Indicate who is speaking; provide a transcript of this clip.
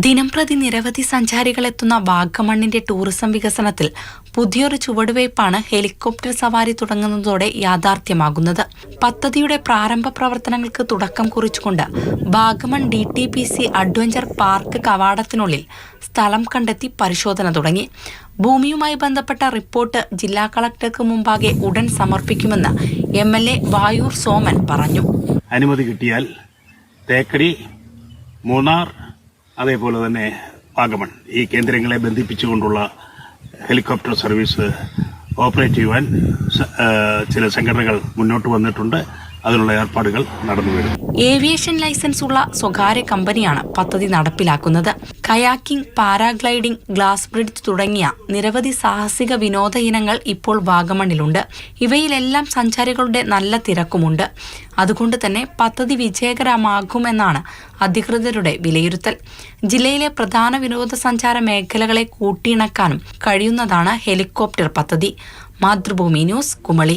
Speaker 1: ദിനംപ്രതി നിരവധി സഞ്ചാരികൾ എത്തുന്ന വാഗമണ്ണിന്റെ ടൂറിസം വികസനത്തിൽ പുതിയൊരു ചുവടുവയ്പ്പാണ് ഹെലികോപ്റ്റർ സവാരി തുടങ്ങുന്നതോടെ യാഥാർത്ഥ്യമാകുന്നത്. പദ്ധതിയുടെ പ്രാരംഭ പ്രവർത്തനങ്ങൾക്ക് തുടക്കം കുറിച്ചുകൊണ്ട് വാഗമൺ DTPC അഡ്വഞ്ചർ പാർക്ക് കവാടത്തിനുള്ളിൽ സ്ഥലം കണ്ടെത്തി പരിശോധന തുടങ്ങി. ഭൂമിയുമായി ബന്ധപ്പെട്ട റിപ്പോർട്ട് ജില്ലാ കളക്ടർക്ക് മുമ്പാകെ ഉടൻ സമർപ്പിക്കുമെന്ന് MLA വായൂർ സോമൻ പറഞ്ഞു.
Speaker 2: അനുമതി കിട്ടിയാൽ തേക്കടി, മൂന്നാർ, അതേപോലെ തന്നെ വാഗമൺ ഈ കേന്ദ്രങ്ങളെ ബന്ധിപ്പിച്ചുകൊണ്ടുള്ള ഹെലികോപ്റ്റർ സർവീസ് ഓപ്പറേറ്റ് ചെയ്യുവാൻ ചില സംഘടനകൾ മുന്നോട്ട് വന്നിട്ടുണ്ട്. അതിനുള്ള ഏർപ്പാടുകൾ നടന്നുവരുന്നു.
Speaker 1: ഏവിയേഷൻ ലൈസൻസ് ഉള്ള സ്വകാര്യ കമ്പനിയാണ് പദ്ധതി നടപ്പിലാക്കുന്നത്. കയാക്കിംഗ്, പാരാഗ്ലൈഡിംഗ്, ഗ്ലാസ് ബ്രിഡ്ജ് തുടങ്ങിയ നിരവധി സാഹസിക വിനോദ ഇനങ്ങൾ ഇപ്പോൾ വാഗമണ്ണിലുണ്ട്. ഇവയിലെല്ലാം സഞ്ചാരികളുടെ നല്ല തിരക്കുമുണ്ട്. അതുകൊണ്ട് തന്നെ പദ്ധതി വിജയകരമാകുമെന്നാണ് അധികൃതരുടെ വിലയിരുത്തൽ. ജില്ലയിലെ പ്രധാന വിനോദസഞ്ചാര മേഖലകളെ കൂട്ടിയിണക്കാനും കഴിയുന്നതാണ് ഹെലികോപ്റ്റർ പദ്ധതി. മാതൃഭൂമി ന്യൂസ്, കുമളി.